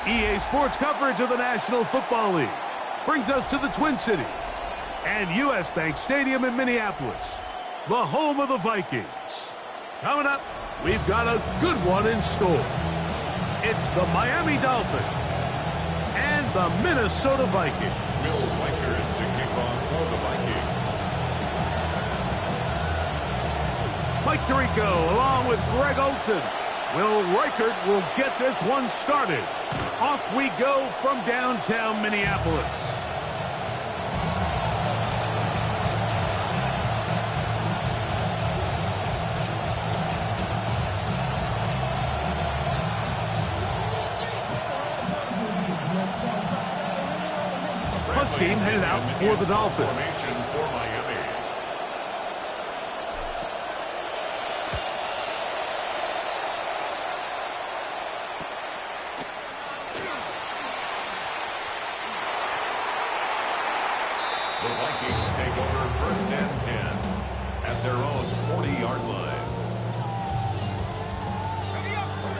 EA Sports coverage of the National Football League brings us to the Twin Cities and US Bank Stadium in Minneapolis, the home of the Vikings. Coming up, we've got a good one in store. It's the Miami Dolphins and the Minnesota Vikings. Will Vikers to kick off for the Vikings. Mike Tirico along with Greg Olson. Will Reichert will get this one started. Off we go from downtown Minneapolis. Punt team headed out for the Dolphins. Formation for Miami. The Vikings take over 1st and 10 at their own 40-yard line.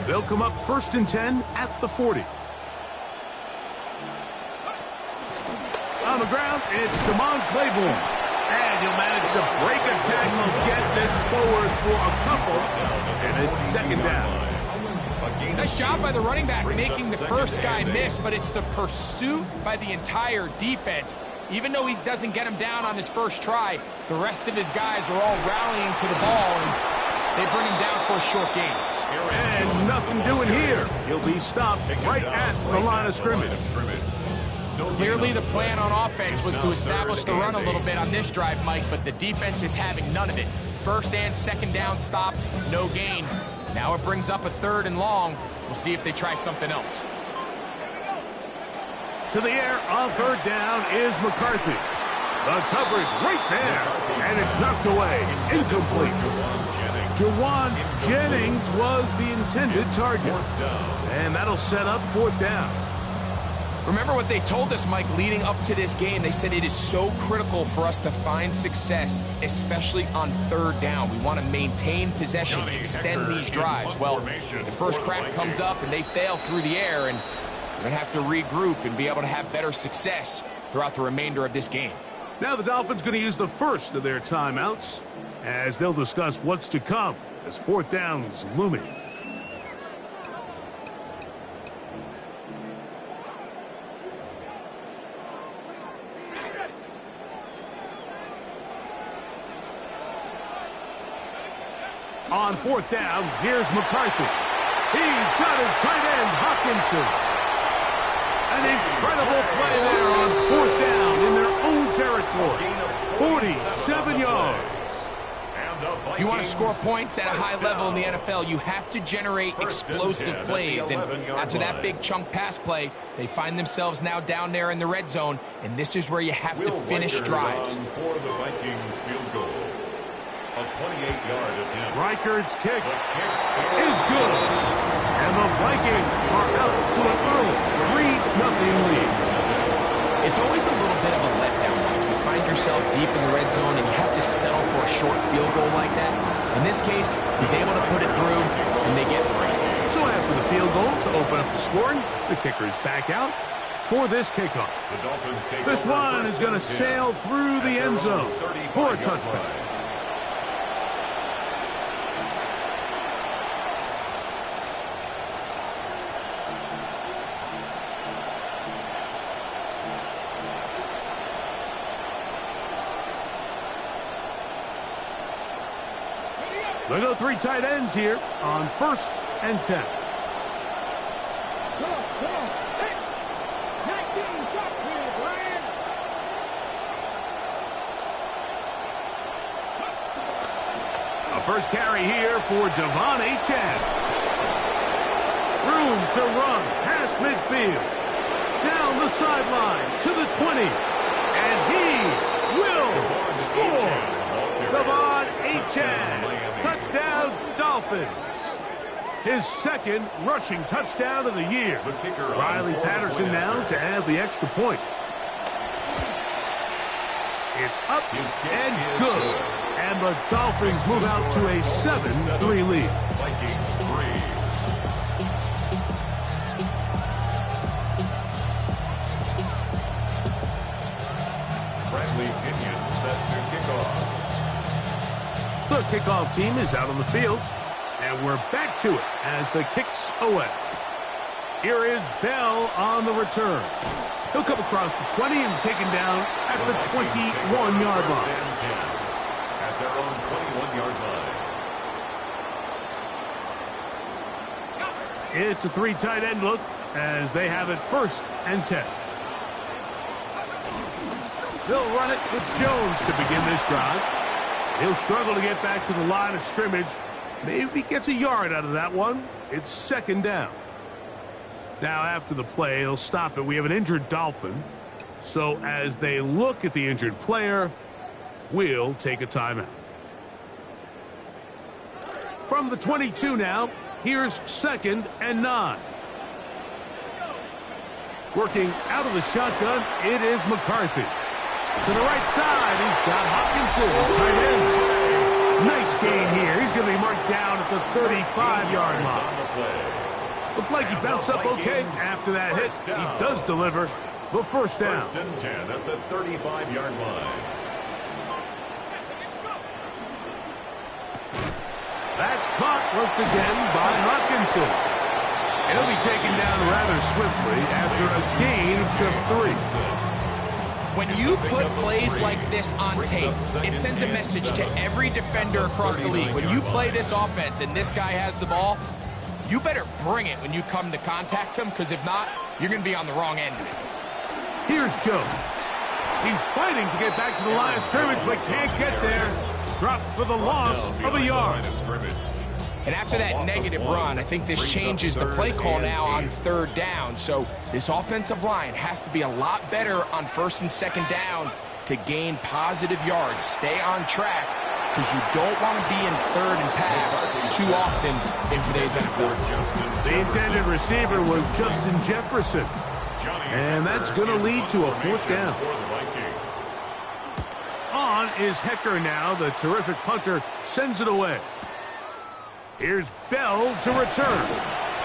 They'll come up 1st and 10 at the 40. On the ground, it's Damon Claiborne. And he'll manage to break a tackle, get this forward for a couple, and it's 2nd down. Nice job by the running back making the first guy miss, but it's the pursuit by the entire defense. Even though he doesn't get him down on his first try, the rest of his guys are all rallying to the ball, and they bring him down for a short gain. And nothing doing here. He'll be stopped right at the line of scrimmage. Clearly the plan on offense was to establish the run a little bit on this drive, Mike, but the defense is having none of it. 1st and 2nd down stop, no gain. Now it brings up a 3rd and long. We'll see if they try something else. To the air on 3rd down is McCarthy. The coverage right there, and it's knocked away, incomplete. Jawan Jennings was the intended target, and that'll set up 4th down. Remember what they told us, Mike, leading up to this game. They said it is so critical for us to find success, especially on 3rd down. We want to maintain possession, extend these drives. Well, the first crack comes up, and they fail through the air, and we're going to have to regroup and be able to have better success throughout the remainder of this game. Now the Dolphins going to use the first of their timeouts as they'll discuss what's to come as 4th down's looming. On 4th down, here's McCarthy. He's got his tight end, Hawkinson. An incredible play there on 4th down in their own territory. 47 yards. If you want to score points at a high level in the NFL, you have to generate explosive plays. And after that big chunk pass play, they find themselves now down there in the red zone, and this is where you have to finish drives. For the Vikings field goal. A 28-yard attempt. Reichert's kick is good. And the Vikings are out to an early 3-0 lead. It's always a little bit of a letdown, Mike. You find yourself deep in the red zone and you have to settle for a short field goal like that. In this case, he's able to put it through, and they get free. So after the field goal to open up the scoring, the kicker's back out for this kickoff. This one is going to sail through the end zone for a touchback. They go 3 tight ends here on 1st and 10. A first carry here for Devon Achane. Room to run past midfield. Down the sideline to the 20. And he will score. Dolphins. His second rushing touchdown of the year. Riley Patterson now to add the extra point. It's up and good. And the Dolphins move out to a 7-3 lead. Vikings 3. Bradley Pinion set to kick off. The kickoff team is out on the field, and we're back to it as the kick's away. Here is Bell on the return. He'll come across the 20 and taken down at the 21-yard line. At their own 21-yard line. It's a 3 tight end look as they have it 1st and 10. They'll run it with Jones to begin this drive. He'll struggle to get back to the line of scrimmage. Maybe gets a yard out of that one. It's 2nd down. Now after the play, they'll stop it. We have an injured Dolphin. So as they look at the injured player, we'll take a timeout. From the 22 now, here's 2nd and 9. Working out of the shotgun, it is McCarthy. To the right side, he's got Hopkinson, his tight end. Nice gain here. He's going to be marked down at the 35-yard line. Looked like he bounced up okay after that hit. He does deliver the 1st down. 1st and 10 at the 35-yard line. That's caught once again by Hopkinson. And he'll be taken down rather swiftly after a gain of just 3. When you put plays like this on tape, it sends a message to every defender across the league. When you play this offense and this guy has the ball, you better bring it when you come to contact him, because if not, you're going to be on the wrong end of it. Here's Jones. He's fighting to get back to the line of scrimmage, but can't get there. Dropped for the loss of a yard. And after that negative run, I think this changes the play call now on 3rd down. So this offensive line has to be a lot better on 1st and 2nd down to gain positive yards. Stay on track, because you don't want to be in 3rd and pass too often in today's NFL. The intended receiver was Justin Jefferson. And that's going to lead to a 4th down. On is Hecker now. The terrific punter sends it away. Here's Bell to return.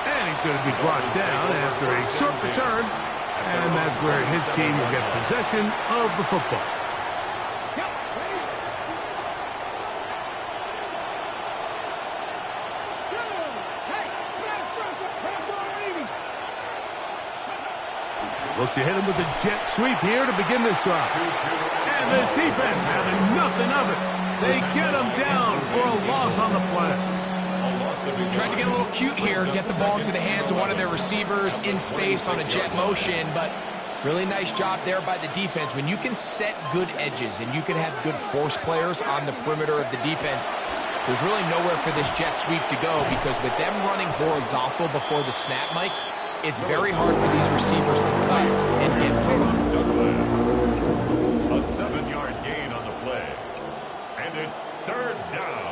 And he's going to be brought down after a short return. And that's where his team will get possession of the football. Look to hit him with a jet sweep here to begin this drive. And this defense having nothing of it. They get him down for a loss on the play. Trying to get a little cute here, get the ball into the hands of one of their receivers in space on a jet motion, but really nice job there by the defense. When you can set good edges and you can have good force players on the perimeter of the defense, there's really nowhere for this jet sweep to go, because with them running horizontal before the snap, Mike, it's very hard for these receivers to cut and get vertical. A 7-yard gain on the play. And it's 3rd down.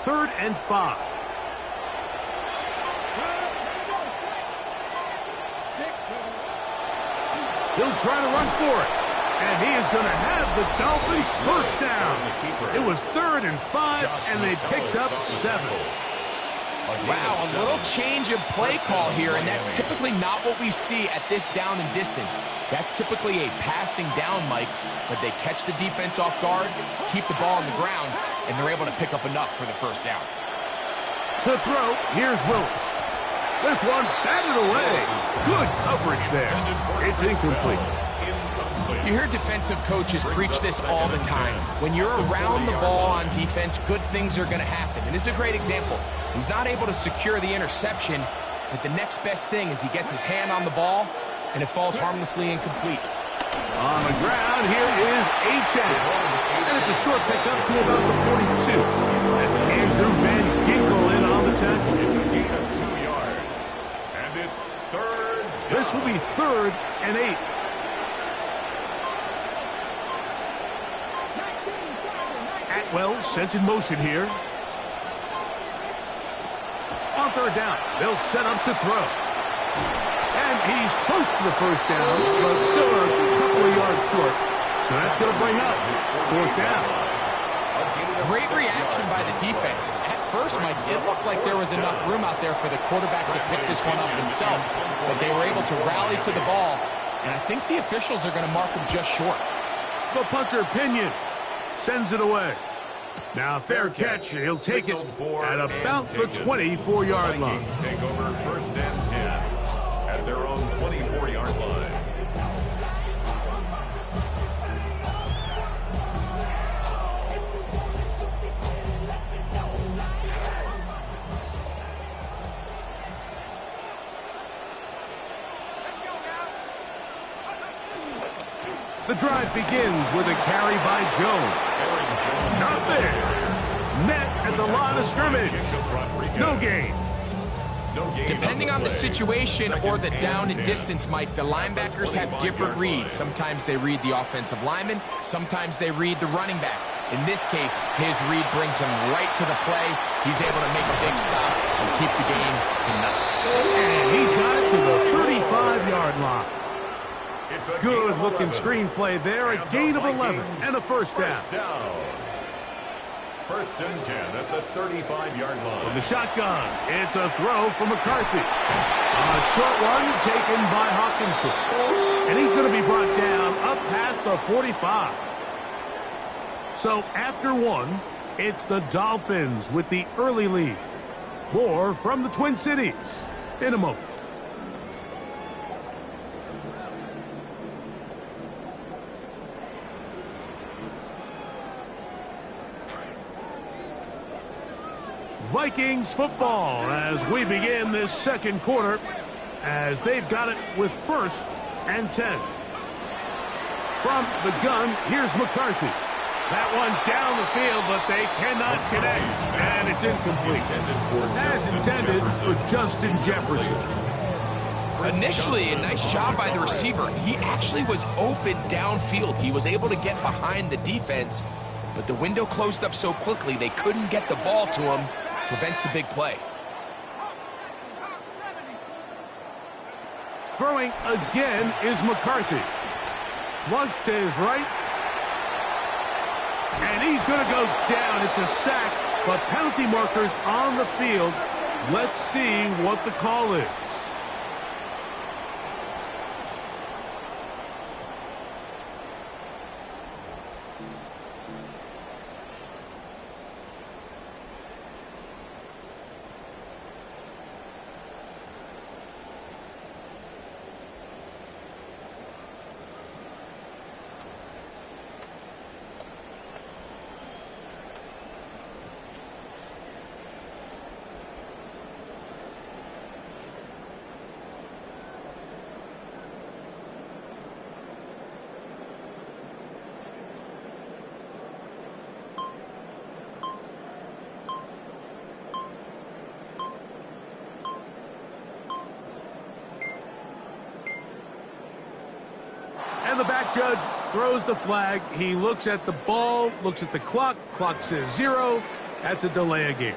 Third and 5. He'll try to run for it. And he is going to have the Dolphins 1st down. It was 3rd and 5, and they picked up 7. Wow, a little change of play call here, and that's typically not what we see at this down and distance. That's typically a passing down, Mike, but they catch the defense off guard, keep the ball on the ground, and they're able to pick up enough for the 1st down. To throw, here's Willis. This one batted away. Good coverage there. It's incomplete. You hear defensive coaches preach this all the time. When you're around the ball on defense, good things are going to happen. And this is a great example. He's not able to secure the interception, but the next best thing is he gets his hand on the ball and it falls harmlessly incomplete. On the ground, here is H.N. And it's a short pickup to about the 42. That's Andrew Van Ginkel in on the tackle. It's a gain of 2 yards. And it's third down. This will be 3rd and 8. Atwell sent in motion here. On 3rd down, they'll set up to throw. And he's close to the 1st down, but still a couple of yards short. So that's going to bring up 4th down. Great reaction by the defense. At first, Mike, it looked like there was enough room out there for the quarterback to pick this one up himself, but they were able to rally to the ball, and I think the officials are going to mark him just short. The punter, Pinion, sends it away. Now, fair catch. He'll take it at about the 24-yard line. Take over 1st and 10 at their own 24-yard line. The drive begins with a carry by Jones. Not there. Met at the line of scrimmage. No gain. Depending on the situation or the down and distance, Mike, the linebackers have different reads. Sometimes they read the offensive lineman. Sometimes they read the running back. In this case, his read brings him right to the play. He's able to make a big stop and keep the game to nothing. And he's got it to the 35-yard line. Good-looking screenplay there. A gain of 11 and a 1st down. 1st and 10 at the 35-yard line. From the shotgun, it's a throw from McCarthy. A short one taken by Hawkinson. And he's going to be brought down up past the 45. So after 1, it's the Dolphins with the early lead. More from the Twin Cities in a moment. Vikings football as we begin this 2nd quarter, as they've got it with 1st and 10. From the gun, here's McCarthy. That one down the field, but they cannot connect, and it's incomplete. As intended for Justin Jefferson. Initially, a nice job by the receiver. He actually was open downfield. He was able to get behind the defense, but the window closed up so quickly they couldn't get the ball to him. Prevents the big play. Throwing again is McCarthy. Flush to his right. And he's going to go down. It's a sack, but penalty markers on the field. Let's see what the call is. And the back judge throws the flag. He looks at the ball, looks at the clock. Clock says 0. That's a delay of game.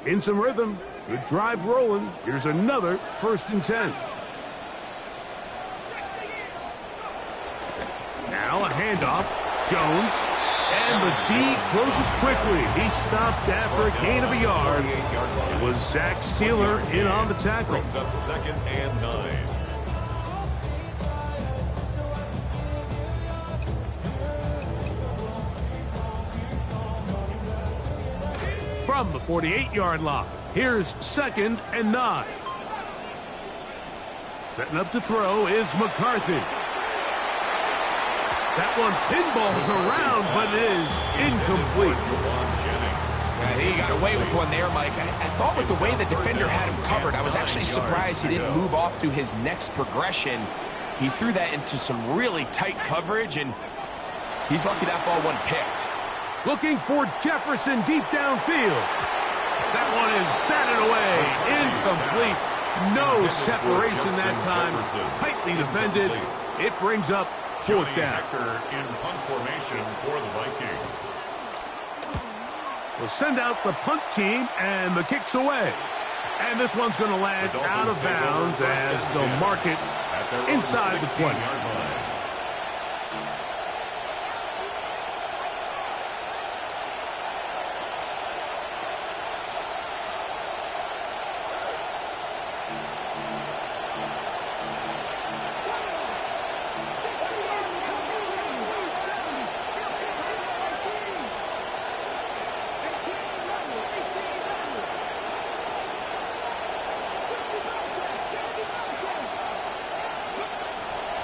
In some rhythm. Good drive rolling. Here's another 1st and 10. Now a handoff. Jones. And the D closes quickly. He stopped after a gain of a yard. It was Zach Sealer in on the tackle. Brings up 2nd and 9. From the 48-yard line, here's 2nd and 9. Setting up to throw is McCarthy. That one pinballs around, but it is incomplete. He got away with one there, Mike. I thought with the way the defender had him covered, I was actually surprised he didn't move off to his next progression. He threw that into some really tight coverage, and he's lucky that ball wasn't picked. Looking for Jefferson deep downfield. That one is batted away. Incomplete. No separation that time. Tightly defended. It brings up fourth down. In punt formation for the Vikings. We'll send out the punt team, and the kick's away. And this one's going to land out of bounds as they'll mark it inside the 20.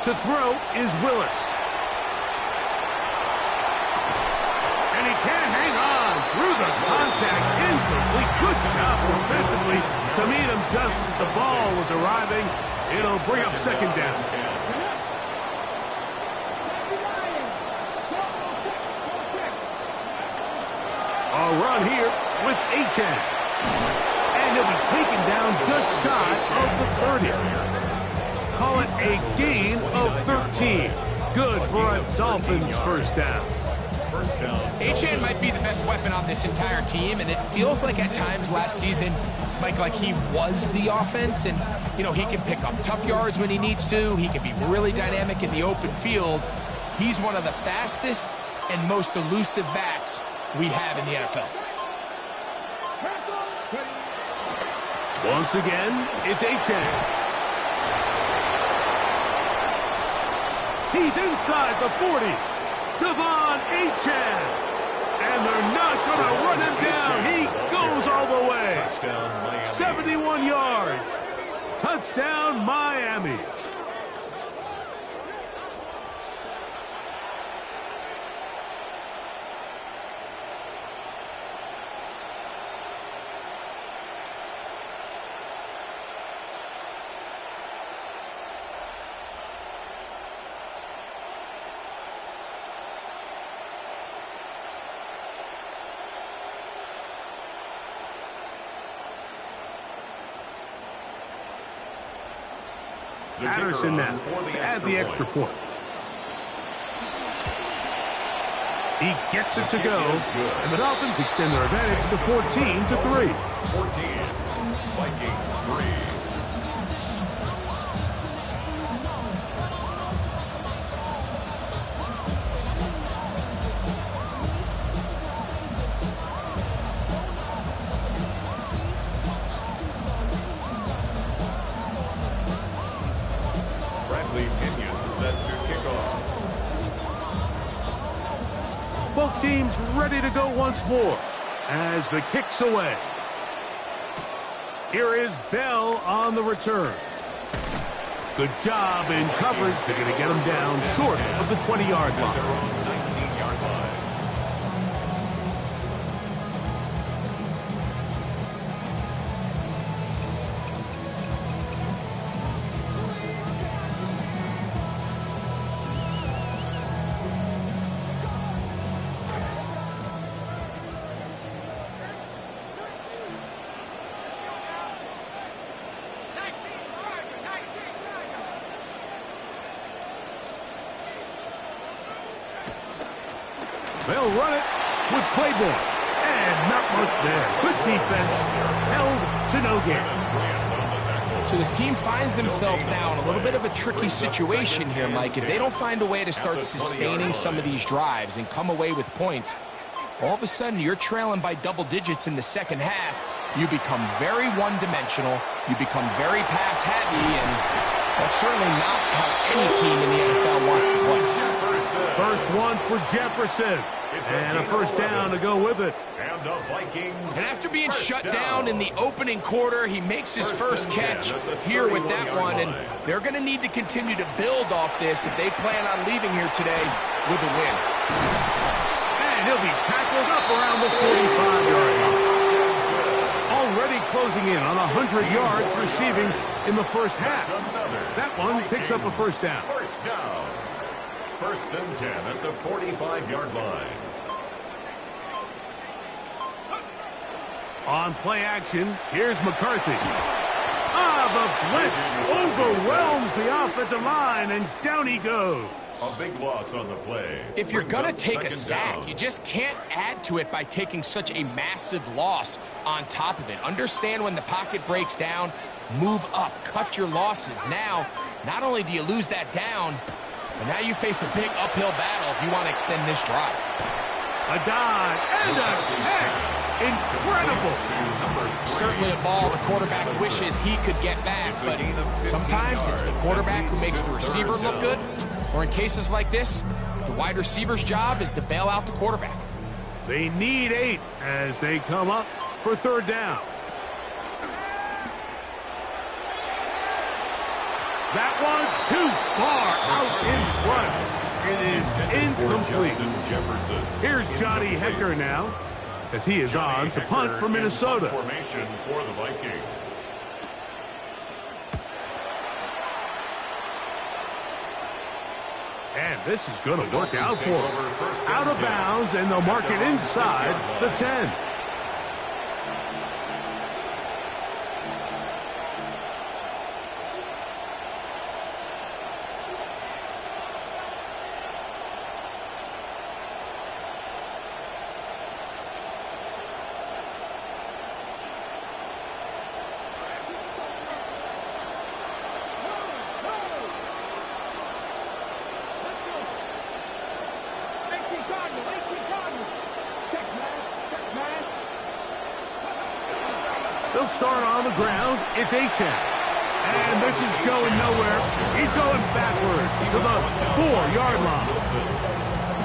To throw is Willis. And he can't hang on through the contact. Incomplete. Good job defensively to meet him just as the ball was arriving. It'll bring up second down. A run here with H.N. And he'll be taken down just shy of the 30. Call it a gain of 13. Good for a Dolphins first down. H.N. might be the best weapon on this entire team, and it feels like at times last season, Mike, like he was the offense, and, you know, he can pick up tough yards when he needs to. He can be really dynamic in the open field. He's one of the fastest and most elusive backs we have in the NFL. Once again, it's H.N. He's inside the 40. Devon H.N. And they're not going to run him down. He goes all the way. 71 yards. Touchdown, Miami. Patterson now to add the extra point. He gets it to go, and the Dolphins extend their advantage to 14-3. 14, Vikings 3. Both teams ready to go once more as the kick's away. Here is Bell on the return. Good job in coverage. They're going to get him down short of the 20-yard line. 19-yard line. They'll run it with Claiborne. And not much there. Good defense. Held to no gain. So this team finds themselves now in a little bit of a tricky situation here, Mike. If they don't find a way to start sustaining some of these drives and come away with points, all of a sudden you're trailing by double digits in the second half. You become very one-dimensional. You become very pass-heavy, and that's certainly not how any team in the NFL wants to play. First one for Jefferson. And a first down to go with it. And after being shut down in the opening quarter, he makes his first catch here with that one. And they're going to need to continue to build off this if they plan on leaving here today with a win. And he'll be tackled up around the 45-yard line. closing in on 100 yards receiving in the first half. That one picks up a first down. First down. First and 10 at the 45-yard line. On play action, here's McCarthy. The blitz overwhelms the offensive line, and down he goes. A big loss on the play. If you're going to take a second sack, down. you just can't add to it by taking such a massive loss on top of it. Understand when the pocket breaks down, move up, cut your losses. Now, not only do you lose that down, but now you face a big uphill battle if you want to extend this drive. A dive and a catch. Incredible. Certainly a ball the quarterback wishes he could get back, but sometimes it's the quarterback who makes the receiver look good, or in cases like this, the wide receiver's job is to bail out the quarterback. They need 8 as they come up for third down. That one too far out in front. It is incomplete. Here's Johnny Hecker now, as he is on to punt for Minnesota. Formation for the Vikings. And this is going to work out for him. Out of bounds, and they'll mark it inside the 10. They'll start on the ground. It's Achane. And this is going nowhere. He's going backwards to the 4-yard line.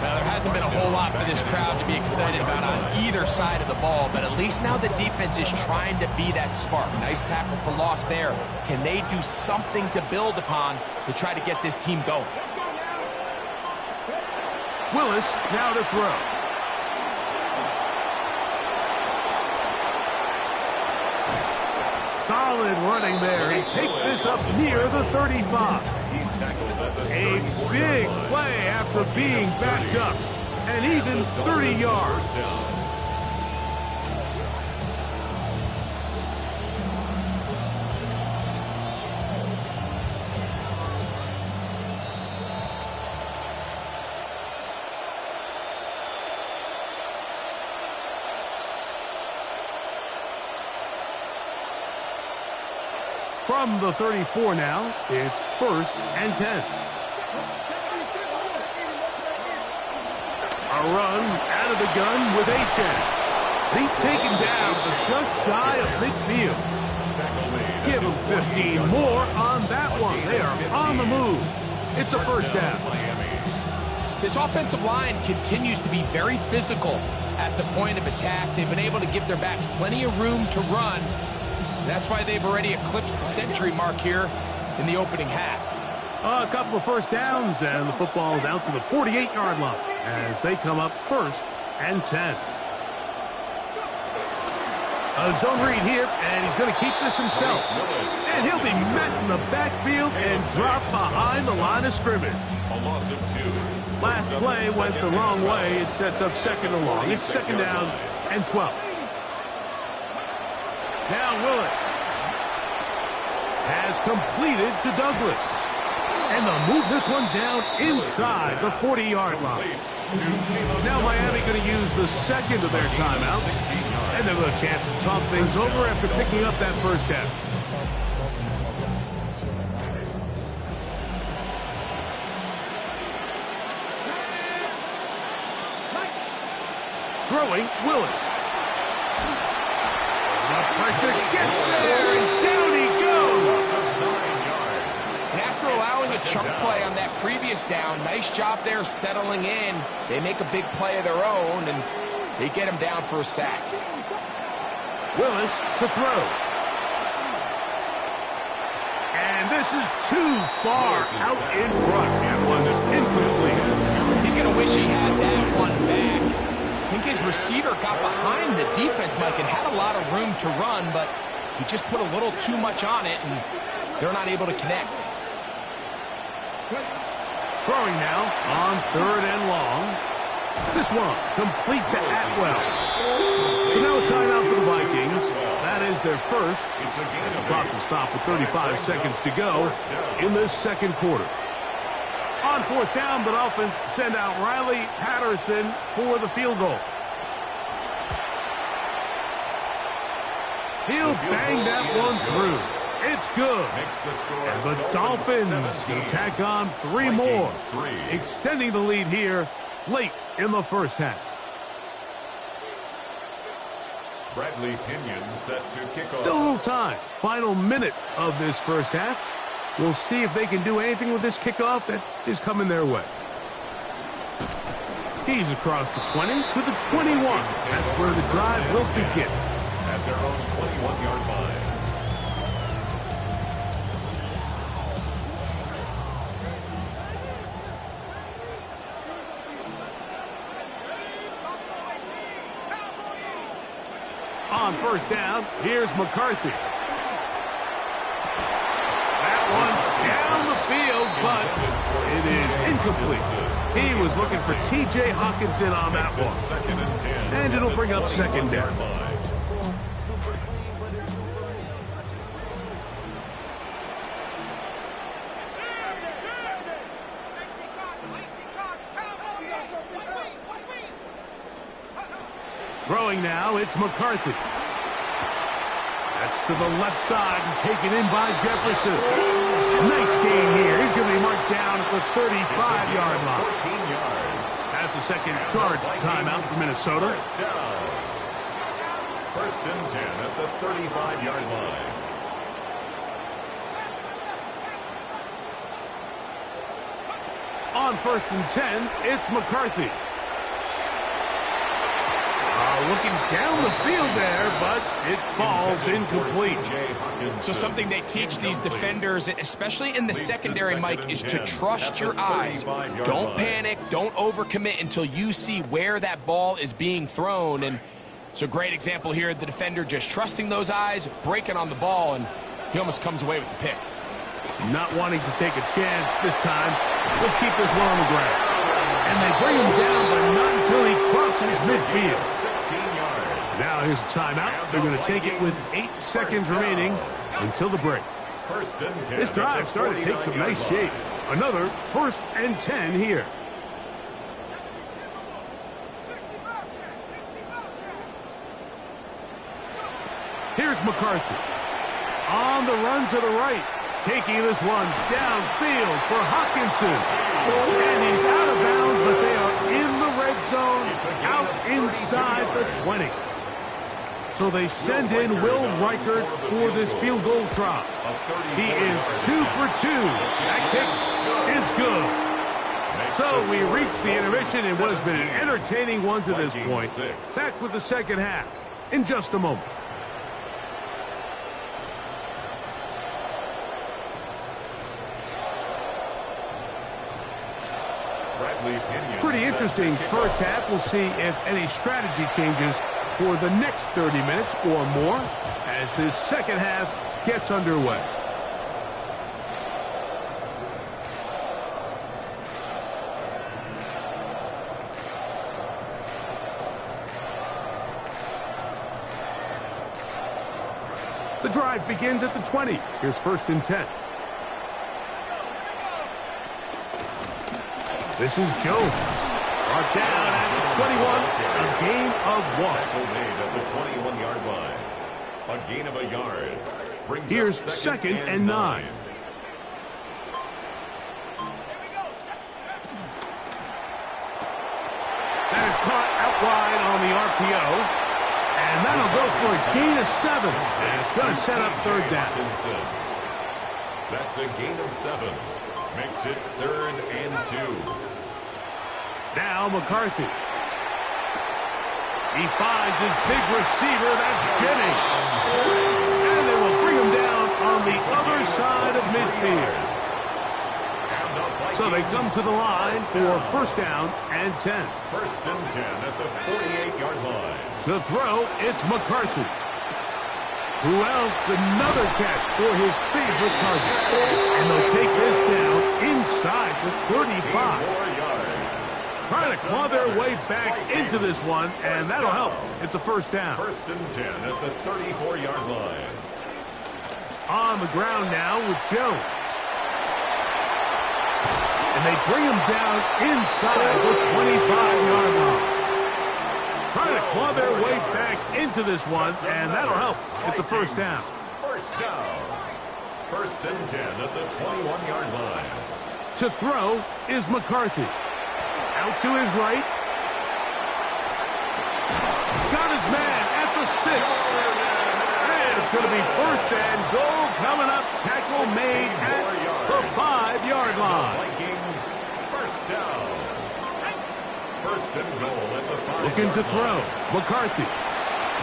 Now, there hasn't been a whole lot for this crowd to be excited about on either side of the ball, but at least now the defense is trying to be that spark. Nice tackle for loss there. Can they do something to build upon to try to get this team going? Willis now to throw. Solid running there. He takes this up near the 35. A big play after being backed up. And even 30 yards. From the 34 now, it's first and 10. A run out of the gun with Achane. He's taken down to just shy of midfield. Give him 15 more on that one. They are on the move. It's a first down. This offensive line continues to be very physical at the point of attack. They've been able to give their backs plenty of room to run. That's why they've already eclipsed the century mark here in the opening half. A couple of first downs, and the football's out to the 48-yard line as they come up first and 10. A zone read here, and he's going to keep this himself. And he'll be met in the backfield and dropped behind the line of scrimmage. A loss of 2. Last play went the wrong way. It sets up second and long. It's second down and 12. Now Willis has completed to Douglas. And they'll move this one down inside the 40-yard line. Now Miami going to use the second of their timeouts. And they'll have a chance to talk things over after picking up that first down. Throwing Willis. The pressure gets there, and down he goes. And after allowing a chunk play on that previous down, nice job there settling in. They make a big play of their own, and they get him down for a sack. Willis to throw. And this is too far out in front. That one's incomplete. He's going to wish he had that one back. I think his receiver got behind the defense, Mike, and had a lot of room to run, but He just put a little too much on it, and they're not able to connect. Throwing now on 3rd and long. This one complete to Atwell. So now a timeout for the Vikings. That is their first. As the clock will stop with 35 seconds to go in this second quarter. On 4th down, the Dolphins send out Riley Patterson for the field goal. He'll bang that one through. It's good. And the Dolphins will tack on 3 more, extending the lead here late in the first half. Bradley Pinion set to kick off. Still a little time. Final minute of this first half. We'll see if they can do anything with this kickoff that is coming their way. He's across the 20 to the 21. That's where the drive will begin. At their own 21-yard line. On 1st down, here's McCarthy. That one down the field, but it is incomplete. He was looking for T.J. Hawkinson on that one. And it'll bring up 2nd down. Throwing now, it's McCarthy. That's to the left side and taken in by Jefferson. Nice gain here. He's going to be marked down at the 35-yard line. 14 yards. That's a second charge timeout for Minnesota. First and 10 at the 35-yard line. On 1st and 10, it's McCarthy. Looking down the field there, but it falls incomplete. So something they teach these defenders, especially in the secondary, Mike, is to trust your eyes. Don't panic, don't overcommit until you see where that ball is being thrown. And it's a great example here. The defender just trusting those eyes, breaking on the ball, and he almost comes away with the pick. Not wanting to take a chance this time. We'll keep this one on the ground. And they bring him down, but not until he crosses midfield. Now here's a timeout. They're going to take it with 8 seconds remaining until the break. This drive started to take some nice shape. Another 1st and 10 here. Here's McCarthy. On the run to the right. Taking this one downfield for Hawkinson. And he's out of bounds, but they are in the red zone, out inside the 20. So they send in Will Reichert for this field goal try. He is 2 for 2. That kick is good. So we reach the intermission in what has been an entertaining one to this point. Back with the second half in just a moment. Pretty interesting first half. We'll see if any strategy changes for the next 30 minutes or more as this second half gets underway. The drive begins at the 20. Here's 1st and 10. This is Jones. Brought down at the 21. A gain of 1. Tackle made at the 21-yard line. A gain of a yard. Brings Here's up 2nd and 9. That is caught out wide on the RPO. And that'll go for a gain of 7. And it's going to set up 3rd down. That's a gain of 7. Makes it 3rd and 2. Now McCarthy. He finds his big receiver. That's Jennings. And they will bring him down on the other side of midfield. So they come to the line for 1st down and 10. 1st and 10 at the 48-yard line. To throw, it's McCarthy. Who else? Another catch for his favorite target. And they'll take this down inside the 35. Trying to claw their way back into this one, and that'll help. It's a first down. First and 10 at the 34-yard line. On the ground now with Jones. And they bring him down inside the 25-yard line. Trying to claw their way back into this one, and that'll help. It's a first down. First down. First and 10 at the 21-yard line. To throw is McCarthy. Out to his right. Got his man at the 6. And it's going to be first and goal coming up. Tackle made at the 5-yard line. Vikings first down. First and goal at the 5-yard line. Looking to throw. McCarthy.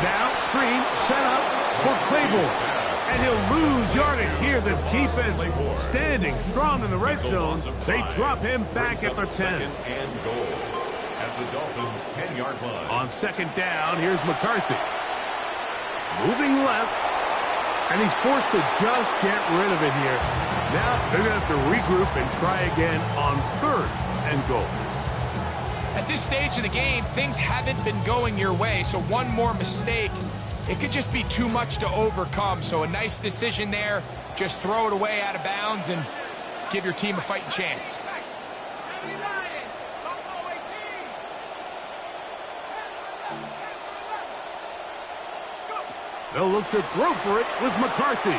Now screen set up for Claiborne. And he'll lose yardage here. The defense standing strong in the red zone. They drop him back at the 10. Second and goal at the Dolphins' 10-yard line. On second down, here's McCarthy. Moving left. And he's forced to just get rid of it here. Now they're going to have to regroup and try again on third and goal. At this stage of the game, things haven't been going your way, so one more mistake, it could just be too much to overcome. So a nice decision there. Just throw it away out of bounds and give your team a fighting chance. They'll look to throw for it with McCarthy.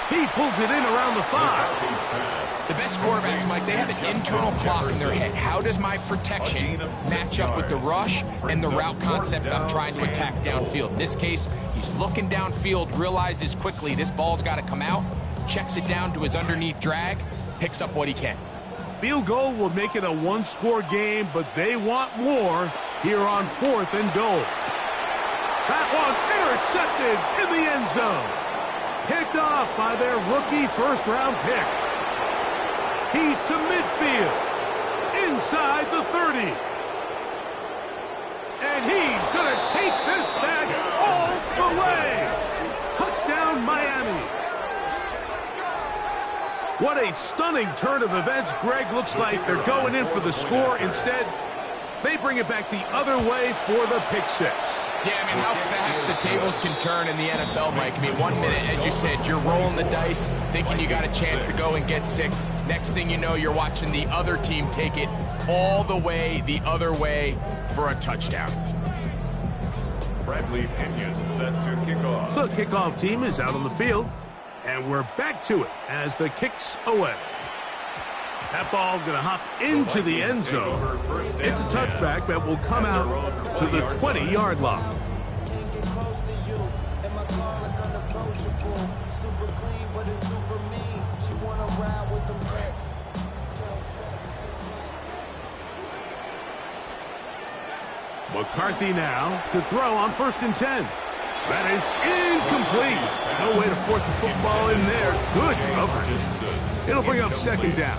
He pulls it in around the 5. The best quarterbacks, Mike, they have an internal clock in their head. How does my protection match up with the rush and the route concept I'm trying to attack downfield? In this case, he's looking downfield, realizes quickly this ball's got to come out, checks it down to his underneath drag, picks up what he can. Field goal will make it a one-score game, but they want more here on fourth and goal. That one intercepted in the end zone. Picked off by their rookie first-round pick. He's to midfield, inside the 30. And he's going to take this back all the way. Touchdown, Miami. What a stunning turn of events. Greg, looks like they're going in for the score. Instead, they bring it back the other way for the pick six. Yeah, I mean, how fast the tables can turn in the NFL, Mike. I mean, 1 minute, as you said, you're rolling the dice, thinking you got a chance to go and get 6. Next thing you know, you're watching the other team take it all the way the other way for a touchdown. Bradley Pinion set to kick off. The kickoff team is out on the field, and we're back to it as the kick's away. That ball going to hop into the end zone. It's a touchback that will come out to the 20-yard line. McCarthy now to throw on first and 10. That is incomplete. No way to force the football in there. Good coverage. It'll bring up second down.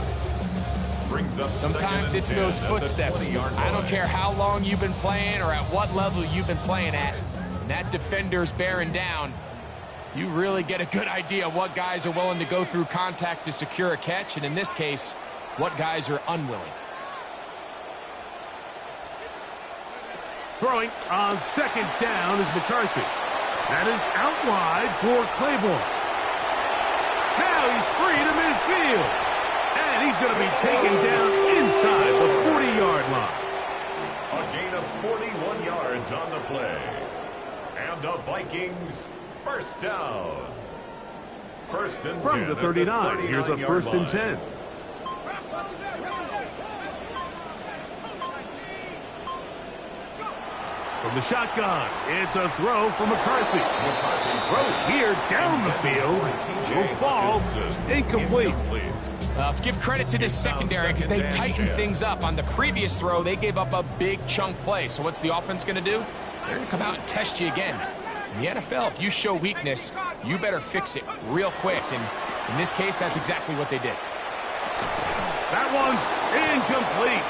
Sometimes it's those footsteps. I don't care how long you've been playing or at what level you've been playing at. When that defender's bearing down, you really get a good idea what guys are willing to go through contact to secure a catch, and in this case, what guys are unwilling. Throwing on second down is McCarthy. That is out wide for Claiborne. Now he's free to midfield. And he's going to be taken down inside the 40-yard line. A gain of 41 yards on the play. And the Vikings first down. First and 10 from the 39. Here's a first and 10. From the shotgun, it's a throw from McCarthy. Throw here down the field. Will fall incomplete. Let's give credit to this secondary because they tightened things up. On the previous throw, they gave up a big chunk play. So what's the offense going to do? They're going to come out and test you again. In the NFL, if you show weakness, you better fix it real quick. And in this case, that's exactly what they did. That one's incomplete.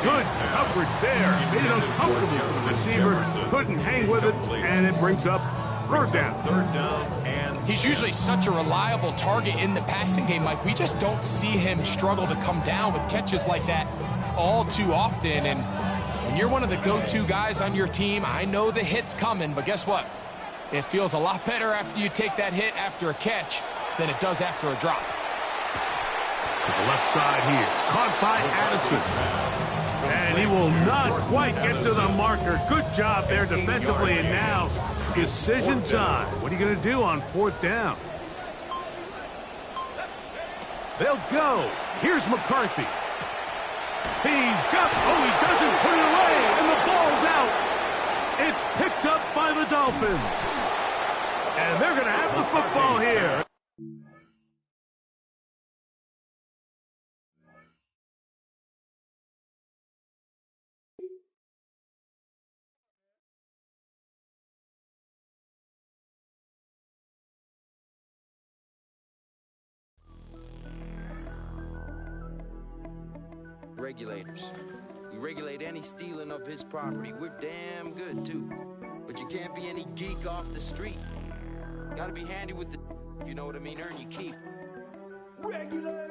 Good coverage there. Made it uncomfortable for the receiver. Couldn't hang with it, and it brings up Third down. Third down and He's usually such a reliable target in the passing game, Mike. We just don't see him struggle to come down with catches like that all too often. And when you're one of the go-to guys on your team, I know the hit's coming, but guess what? It feels a lot better after you take that hit after a catch than it does after a drop. To the left side here. Caught by Addison. And he will not quite get to the marker. Good job there defensively. And now, decision time. What are you going to do on fourth down? They'll go. Here's McCarthy. He's got... Oh, he doesn't put it away. And the ball's out. It's picked up by the Dolphins. And they're going to have the football here. Regulators. We regulate any stealing of his property. We're damn good, too. But you can't be any geek off the street. Gotta be handy with the... if you know what I mean, earn your keep. Regulators!